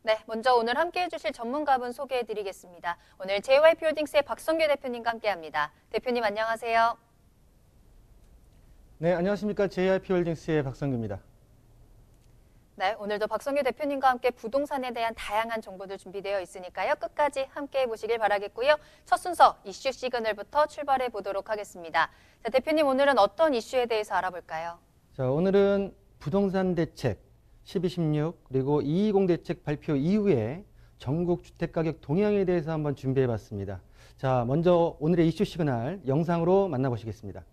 네, 먼저 오늘 함께해 주실 전문가분 소개해 드리겠습니다. 오늘 JYP홀딩스의 박성규 대표님과 함께합니다. 대표님 안녕하세요. 네, 안녕하십니까. JYP홀딩스의 박성규입니다. 네, 오늘도 박성규 대표님과 함께 부동산에 대한 다양한 정보들 준비되어 있으니까요. 끝까지 함께해 보시길 바라겠고요. 첫 순서 이슈 시그널부터 출발해 보도록 하겠습니다. 자, 대표님 오늘은 어떤 이슈에 대해서 알아볼까요? 자, 오늘은 부동산 대책 12.16 그리고 220 대책 발표 이후에 전국 주택가격 동향에 대해서 한번 준비해 봤습니다. 자, 먼저 오늘의 이슈 시그널 영상으로 만나보시겠습니다.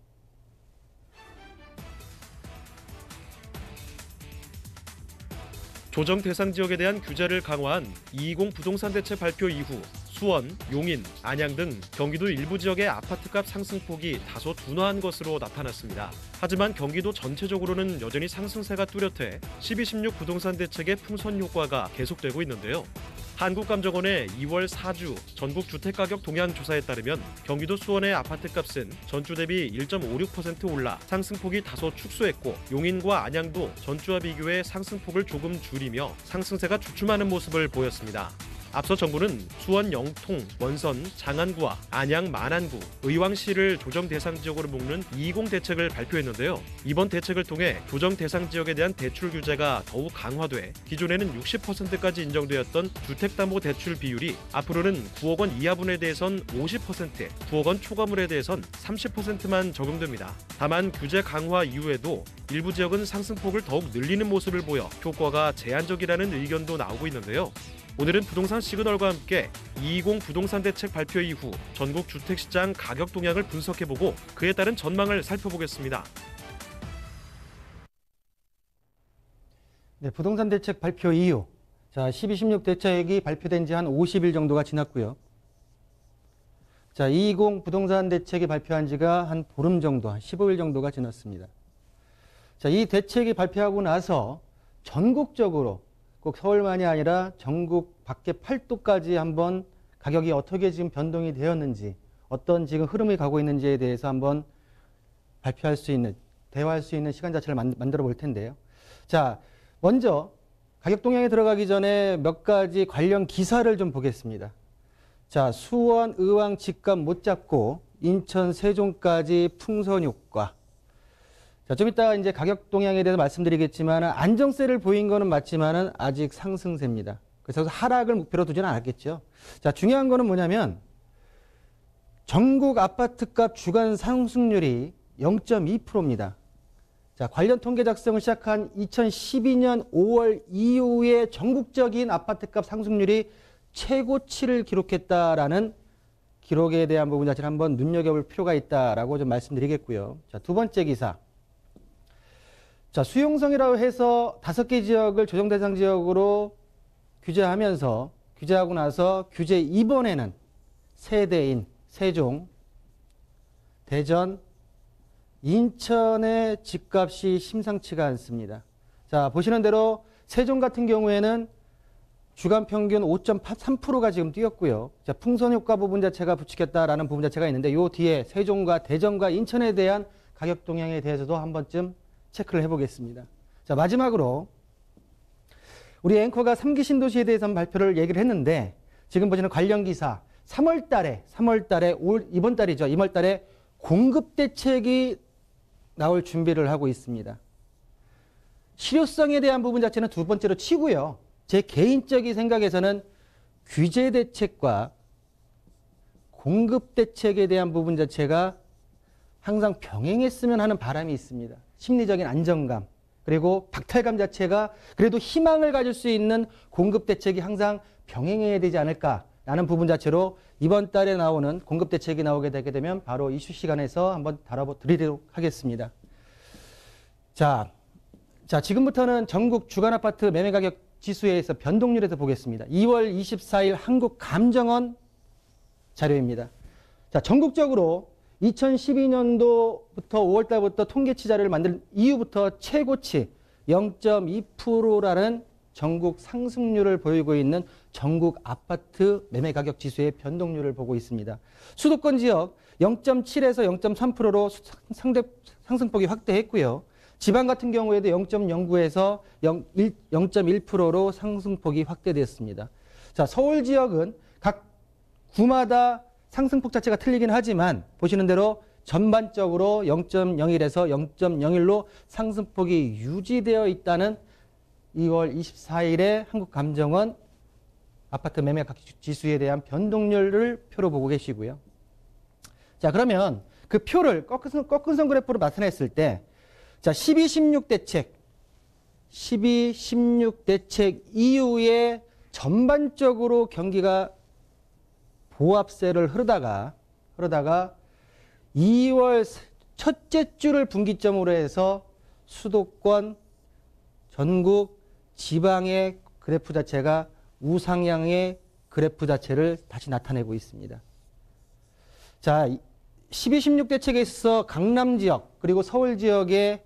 조정 대상 지역에 대한 규제를 강화한 220 부동산 대책 발표 이후 수원, 용인, 안양 등 경기도 일부 지역의 아파트값 상승폭이 다소 둔화한 것으로 나타났습니다. 하지만 경기도 전체적으로는 여전히 상승세가 뚜렷해 12.16 부동산 대책의 풍선 효과가 계속되고 있는데요. 한국감정원의 2월 4주 전국 주택가격 동향 조사에 따르면 경기도 수원의 아파트값은 전주 대비 1.56% 올라 상승폭이 다소 축소했고 용인과 안양도 전주와 비교해 상승폭을 조금 줄이며 상승세가 주춤하는 모습을 보였습니다. 앞서 정부는 수원 영통, 원선, 장안구와 안양 만안구, 의왕시를 조정 대상 지역으로 묶는 220 대책을 발표했는데요. 이번 대책을 통해 조정 대상 지역에 대한 대출 규제가 더욱 강화돼 기존에는 60%까지 인정되었던 주택담보대출 비율이 앞으로는 9억 원 이하분에 대해선 50%, 9억 원 초과물에 대해선 30%만 적용됩니다. 다만 규제 강화 이후에도 일부 지역은 상승폭을 더욱 늘리는 모습을 보여 효과가 제한적이라는 의견도 나오고 있는데요. 오늘은 부동산 시그널과 함께 220 부동산 대책 발표 이후 전국 주택시장 가격 동향을 분석해보고 그에 따른 전망을 살펴보겠습니다. 네, 부동산 대책 발표 이후 자, 12.16 대책이 발표된 지 한 50일 정도가 지났고요. 자, 220 부동산 대책이 발표한 지가 한 보름 정도, 한 15일 정도가 지났습니다. 자, 이 대책이 발표하고 나서 전국적으로 꼭 서울만이 아니라 전국 밖에 8도까지 한번 가격이 어떻게 지금 변동이 되었는지, 어떤 지금 흐름이 가고 있는지에 대해서 한번 발표할 수 있는, 대화할 수 있는 시간 자체를 만들어 볼 텐데요. 자, 먼저 가격 동향에 들어가기 전에 몇 가지 관련 기사를 좀 보겠습니다. 자, 수원, 의왕 집값 못 잡고 인천, 세종까지 풍선 효과. 자, 좀 이따 이제 가격 동향에 대해서 말씀드리겠지만 안정세를 보인 거는 맞지만은 아직 상승세입니다. 그래서 하락을 목표로 두지는 않았겠죠. 자, 중요한 거는 뭐냐면 전국 아파트값 주간 상승률이 0.2%입니다. 자, 관련 통계 작성을 시작한 2012년 5월 이후에 전국적인 아파트값 상승률이 최고치를 기록했다라는 기록에 대한 부분 자체를 한번 눈여겨볼 필요가 있다라고 좀 말씀드리겠고요. 자, 두 번째 기사. 자, 수용성이라고 해서 5개 지역을 조정 대상 지역으로 규제하고 나서 규제 이번에는 세대인 세종, 대전, 인천의 집값이 심상치가 않습니다. 자, 보시는 대로 세종 같은 경우에는 주간 평균 5.3%가 지금 뛰었고요. 자, 풍선 효과 부분 자체가 부추겼다라는 부분 자체가 있는데 요 뒤에 세종과 대전과 인천에 대한 가격 동향에 대해서도 한 번쯤 체크를 해보겠습니다. 자, 마지막으로 우리 앵커가 3기 신도시에 대해서 발표를 얘기를 했는데 지금 보시는 관련 기사 3월 달에 이번 달에 공급 대책이 나올 준비를 하고 있습니다. 실효성에 대한 부분 자체는 두 번째로 치고요. 제 개인적인 생각에서는 규제 대책과 공급 대책에 대한 부분 자체가 항상 병행했으면 하는 바람이 있습니다. 심리적인 안정감 그리고 박탈감 자체가 그래도 희망을 가질 수 있는 공급 대책이 항상 병행해야 되지 않을까라는 부분 자체로 이번 달에 나오는 공급 대책이 나오게 되게 되면 바로 이슈 시간에서 한번 다뤄드리도록 하겠습니다. 자, 지금부터는 전국 주간 아파트 매매가격 지수에서 변동률에서 보겠습니다. 2월 24일 한국감정원 자료입니다. 자, 전국적으로 2012년도부터 5월달부터 통계치 자료를 만든 이후부터 최고치 0.2%라는 전국 상승률을 보이고 있는 전국 아파트 매매가격 지수의 변동률을 보고 있습니다. 수도권 지역 0.7에서 0.3%로 상승폭이 확대했고요. 지방 같은 경우에도 0.09에서 0.1%로 상승폭이 확대됐습니다. 자, 서울 지역은 각 구마다 상승폭 자체가 틀리긴 하지만 보시는 대로 전반적으로 0.01에서 0.01로 상승폭이 유지되어 있다는 2월 24일에 한국감정원 아파트 매매 가격 지수에 대한 변동률을 표로 보고 계시고요. 자, 그러면 그 표를 꺾은선 그래프로 나타냈을 때, 자, 12.16 대책 이후에 전반적으로 경기가 보합세를 흐르다가 2월 첫째 주를 분기점으로 해서 수도권, 전국, 지방의 그래프 자체가 우상향의 그래프 자체를 다시 나타내고 있습니다. 자, 12.16 대책에 있어서 강남 지역 그리고 서울 지역의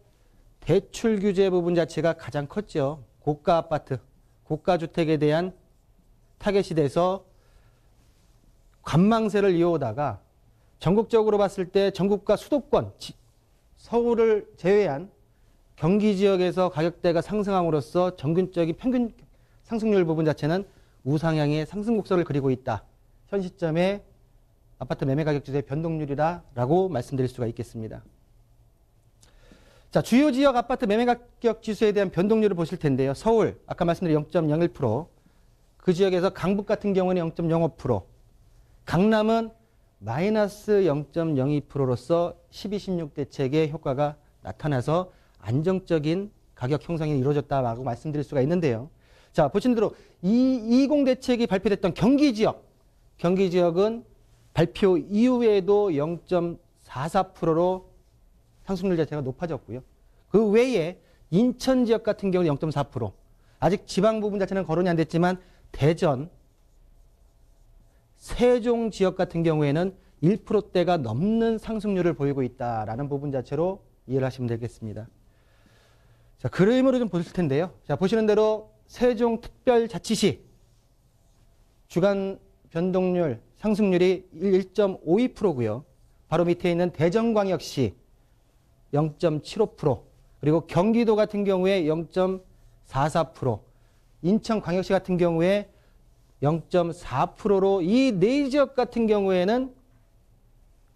대출 규제 부분 자체가 가장 컸죠. 고가 아파트, 고가 주택에 대한 타겟이 돼서 관망세를 이어오다가 전국적으로 봤을 때 전국과 수도권, 서울을 제외한 경기 지역에서 가격대가 상승함으로써 평균 상승률 부분 자체는 우상향의 상승 곡선을 그리고 있다. 현 시점에 아파트 매매 가격 지수의 변동률이라고 말씀드릴 수가 있겠습니다. 자, 주요 지역 아파트 매매 가격 지수에 대한 변동률을 보실 텐데요. 서울, 아까 말씀드린 0.01%, 그 지역에서 강북 같은 경우는 0.05%, 강남은 마이너스 0.02%로서 12.16 대책의 효과가 나타나서 안정적인 가격 형성이 이루어졌다라고 말씀드릴 수가 있는데요. 자, 보시는 대로 20 대책이 발표됐던 경기 지역은 발표 이후에도 0.44%로 상승률 자체가 높아졌고요. 그 외에 인천 지역 같은 경우는 0.4%, 아직 지방 부분 자체는 거론이 안 됐지만 대전, 세종 지역 같은 경우에는 1%대가 넘는 상승률을 보이고 있다라는 부분 자체로 이해를 하시면 되겠습니다. 자, 그림으로 좀 보실 텐데요. 자, 보시는 대로 세종특별자치시 주간 변동률 상승률이 1.52%고요. 바로 밑에 있는 대전광역시 0.75%, 그리고 경기도 같은 경우에 0.44%, 인천광역시 같은 경우에 0.4%로 이 네 지역 같은 경우에는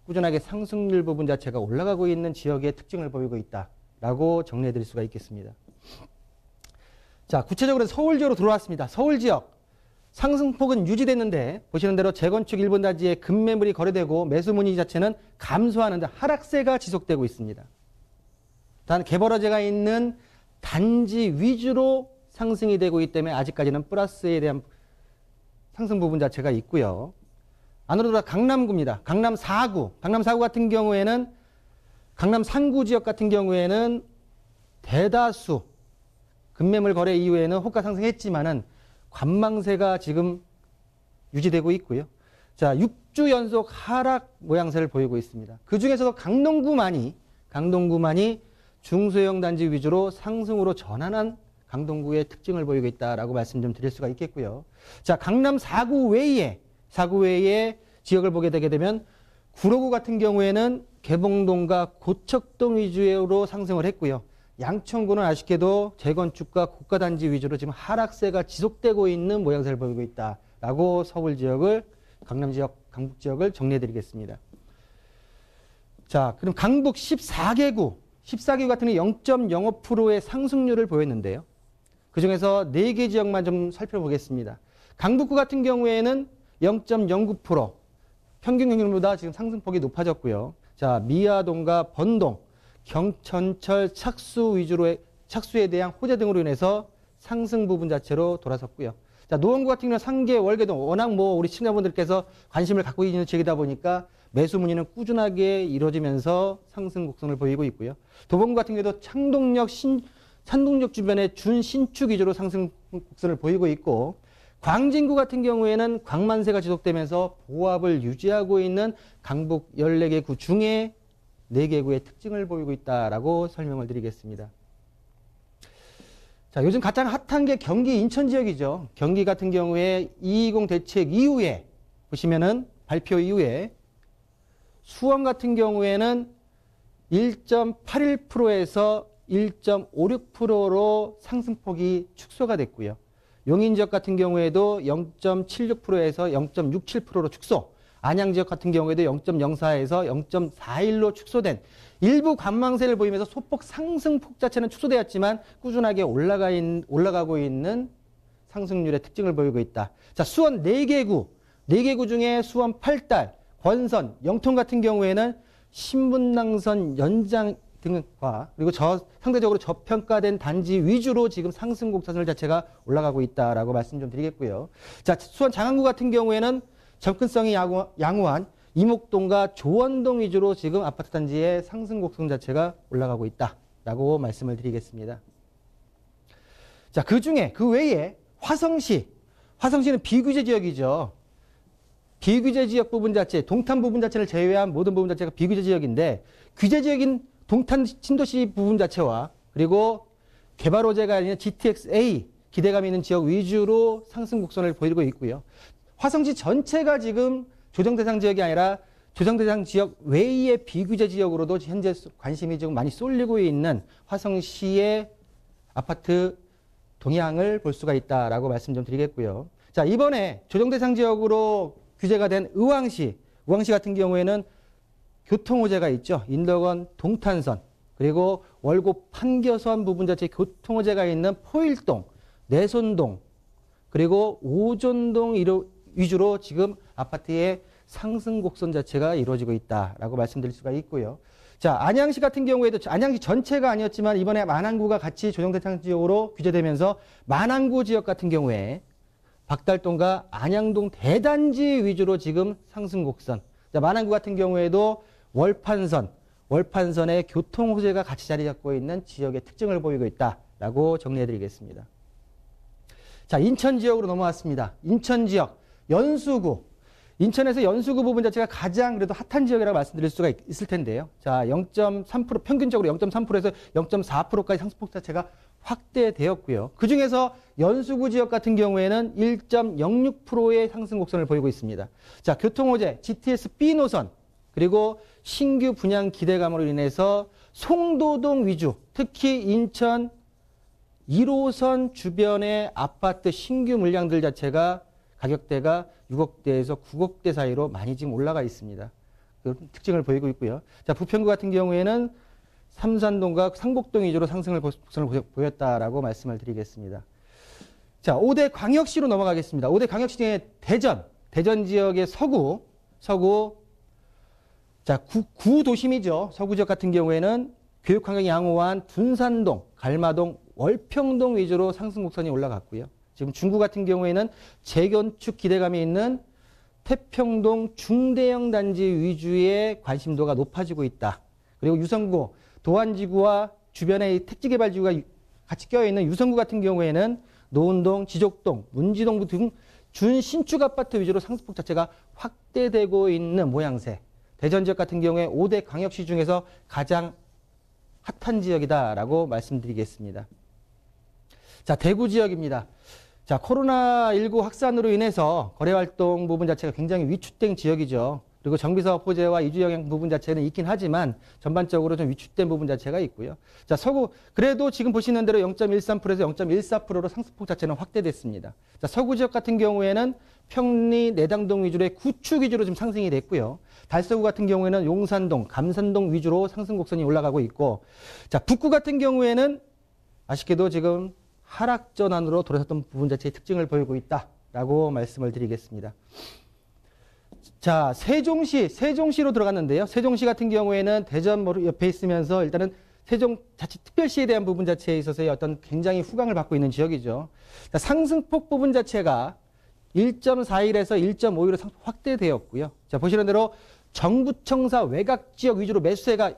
꾸준하게 상승률 부분 자체가 올라가고 있는 지역의 특징을 보이고 있다라고 정리해 드릴 수가 있겠습니다. 자, 구체적으로 서울 지역으로 들어왔습니다. 서울 지역 상승폭은 유지됐는데 보시는 대로 재건축 1분 단지에 급매물이 거래되고 매수 문의 자체는 감소하는데 하락세가 지속되고 있습니다. 단 개발허재가 있는 단지 위주로 상승이 되고 있기 때문에 아직까지는 플러스에 대한 상승 부분 자체가 있고요. 안으로 들어가 강남구입니다. 강남 4구 같은 경우에는 강남 상구 지역 같은 경우에는 대다수 급매물 거래 이후에는 호가 상승했지만은 관망세가 지금 유지되고 있고요. 자, 6주 연속 하락 모양새를 보이고 있습니다. 그 중에서도 강동구만이 중소형 단지 위주로 상승으로 전환한 강동구의 특징을 보이고 있다라고 말씀 좀 드릴 수가 있겠고요. 자, 강남 4구 외에 지역을 보게 되게 되면 구로구 같은 경우에는 개봉동과 고척동 위주로 상승을 했고요. 양천구는 아쉽게도 재건축과 고가단지 위주로 지금 하락세가 지속되고 있는 모양새를 보이고 있다라고 서울 지역을, 강남 지역, 강북 지역을 정리해 드리겠습니다. 자, 그럼 강북 14개구 같은 경우 0.05%의 상승률을 보였는데요. 그 중에서 4개 지역만 좀 살펴보겠습니다. 강북구 같은 경우에는 0.09%, 평균 경률보다 지금 상승폭이 높아졌고요. 자, 미아동과 번동, 경천철 착수에 대한 호재 등으로 인해서 상승 부분 자체로 돌아섰고요. 자, 노원구 같은 경우는 상계, 월계동, 워낙 우리 시청자분들께서 관심을 갖고 있는 지역이다 보니까 매수 문의는 꾸준하게 이루어지면서 상승 곡선을 보이고 있고요. 도봉구 같은 경우도 산동역 주변의 준신축 위주로 상승 곡선을 보이고 있고, 광진구 같은 경우에는 광만세가 지속되면서 보합을 유지하고 있는 강북 14개 구 중에 4개 구의 특징을 보이고 있다라고 설명을 드리겠습니다. 자, 요즘 가장 핫한 게 경기 인천 지역이죠. 경기 같은 경우에 220 대책 이후에 보시면은 발표 이후에 수원 같은 경우에는 1.81%에서 1.56%로 상승폭이 축소가 됐고요. 용인 지역 같은 경우에도 0.76%에서 0.67%로 축소, 안양 지역 같은 경우에도 0.04에서 0.41로 축소된 일부 관망세를 보이면서 소폭 상승폭 자체는 축소되었지만 꾸준하게 올라가고 있는 상승률의 특징을 보이고 있다. 자, 수원 4개구 중에 수원 8달, 권선, 영통 같은 경우에는 신분당선 연장 등과 그리고 상대적으로 저평가된 단지 위주로 지금 상승 곡선을 자체가 올라가고 있다라고 말씀 좀 드리겠고요. 자, 수원 장안구 같은 경우에는 접근성이 양호한 이목동과 조원동 위주로 지금 아파트 단지의 상승 곡선 자체가 올라가고 있다라고 말씀을 드리겠습니다. 자, 그 외에 화성시는 비규제 지역이죠. 비규제 지역 부분 자체, 동탄 부분 자체를 제외한 모든 부분 자체가 비규제 지역인데 규제 지역인 동탄 신도시 부분 자체와 그리고 개발 호재가 아닌 GTX-A 기대감 있는 지역 위주로 상승 곡선을 보이고 있고요. 화성시 전체가 지금 조정대상 지역이 아니라 조정대상 지역 외의 비규제 지역으로도 현재 관심이 좀 많이 쏠리고 있는 화성시의 아파트 동향을 볼 수가 있다라고 말씀 좀 드리겠고요. 자, 이번에 조정대상 지역으로 규제가 된 의왕시 같은 경우에는 교통호재가 있죠. 인덕원 동탄선 그리고 월곡 판교선 부분 자체 교통호재가 있는 포일동, 내손동 그리고 오존동 위주로 지금 아파트의 상승 곡선 자체가 이루어지고 있다라고 말씀드릴 수가 있고요. 자, 안양시 같은 경우에도 안양시 전체가 아니었지만 이번에 만안구가 같이 조정대상 지역으로 규제되면서 만안구 지역 같은 경우에 박달동과 안양동 대단지 위주로 지금 상승 곡선. 자, 만안구 같은 경우에도 월판선의 교통 호재가 같이 자리 잡고 있는 지역의 특징을 보이고 있다라고 정리해 드리겠습니다. 자, 인천 지역으로 넘어왔습니다. 인천 지역, 연수구. 인천에서 연수구 부분 자체가 가장 그래도 핫한 지역이라고 말씀드릴 수가 있을 텐데요. 자, 0.3%, 평균적으로 0.3%에서 0.4%까지 상승폭 자체가 확대되었고요. 그 중에서 연수구 지역 같은 경우에는 1.06%의 상승 곡선을 보이고 있습니다. 자, 교통호재, GTS-B 노선, 그리고 신규 분양 기대감으로 인해서 송도동 위주, 특히 인천 1호선 주변의 아파트 신규 물량들 자체가 가격대가 6억대에서 9억대 사이로 많이 지금 올라가 있습니다. 그 특징을 보이고 있고요. 자, 부평구 같은 경우에는 삼산동과 상복동 위주로 상승을 보였다라고 말씀을 드리겠습니다. 자, 5대 광역시로 넘어가겠습니다. 5대 광역시 중에 대전 지역의 서구, 자, 구도심이죠. 서구 지역 같은 경우에는 교육환경이 양호한 둔산동, 갈마동, 월평동 위주로 상승 곡선이 올라갔고요. 지금 중구 같은 경우에는 재건축 기대감이 있는 태평동 중대형 단지 위주의 관심도가 높아지고 있다. 그리고 유성구, 도안지구와 주변의 택지개발지구가 같이 껴있는 유성구 같은 경우에는 노은동, 지족동, 문지동 등 준신축 아파트 위주로 상승폭 자체가 확대되고 있는 모양새. 대전 지역 같은 경우에 5대 광역시 중에서 가장 핫한 지역이다라고 말씀드리겠습니다. 자, 대구 지역입니다. 자, 코로나19 확산으로 인해서 거래활동 부분 자체가 굉장히 위축된 지역이죠. 그리고 정비사업 호재와 이주 영향 부분 자체는 있긴 하지만 전반적으로 좀 위축된 부분 자체가 있고요. 자, 서구, 그래도 지금 보시는 대로 0.13%에서 0.14%로 상승폭 자체는 확대됐습니다. 자, 서구 지역 같은 경우에는 평리, 내당동 위주로의 구축 위주로 좀 상승이 됐고요. 달서구 같은 경우에는 용산동, 감산동 위주로 상승 곡선이 올라가고 있고, 자, 북구 같은 경우에는 아쉽게도 지금 하락 전환으로 돌아섰던 부분 자체의 특징을 보이고 있다라고 말씀을 드리겠습니다. 자, 세종시로 들어갔는데요. 세종시 같은 경우에는 대전 옆에 있으면서 일단은 세종자치특별시에 대한 부분 자체에 있어서의 어떤 굉장히 후광을 받고 있는 지역이죠. 자, 상승폭 부분 자체가 1.41에서 1.51로 확대되었고요. 자, 보시는 대로 정부청사 외곽 지역 위주로 매수세가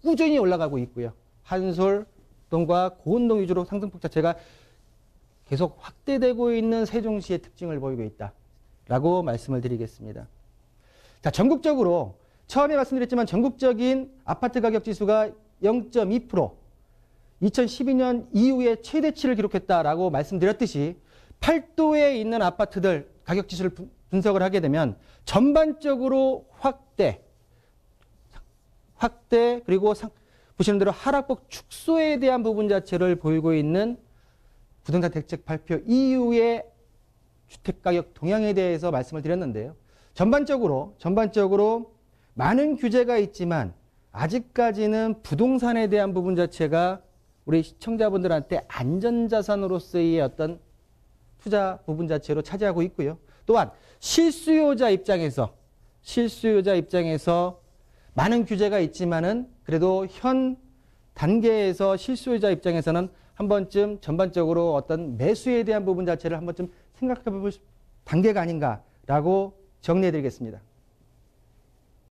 꾸준히 올라가고 있고요. 한솔동과 고운동 위주로 상승폭 자체가 계속 확대되고 있는 세종시의 특징을 보이고 있다라고 말씀을 드리겠습니다. 자, 전국적으로 처음에 말씀드렸지만 전국적인 아파트 가격 지수가 0.2%, 2012년 이후에 최대치를 기록했다라고 말씀드렸듯이 8도에 있는 아파트들 가격 지수를 분석을 하게 되면 전반적으로 확대 그리고 보시는 대로 하락폭 축소에 대한 부분 자체를 보이고 있는 부동산 대책 발표 이후의 주택가격 동향에 대해서 말씀을 드렸는데요. 전반적으로 많은 규제가 있지만 아직까지는 부동산에 대한 부분 자체가 우리 시청자분들한테 안전자산으로서의 어떤 투자 부분 자체로 차지하고 있고요. 또한 실수요자 입장에서 많은 규제가 있지만은 그래도 현 단계에서 실수요자 입장에서는 한 번쯤 전반적으로 어떤 매수에 대한 부분 자체를 한 번쯤 생각해 볼 단계가 아닌가라고 정리해 드리겠습니다.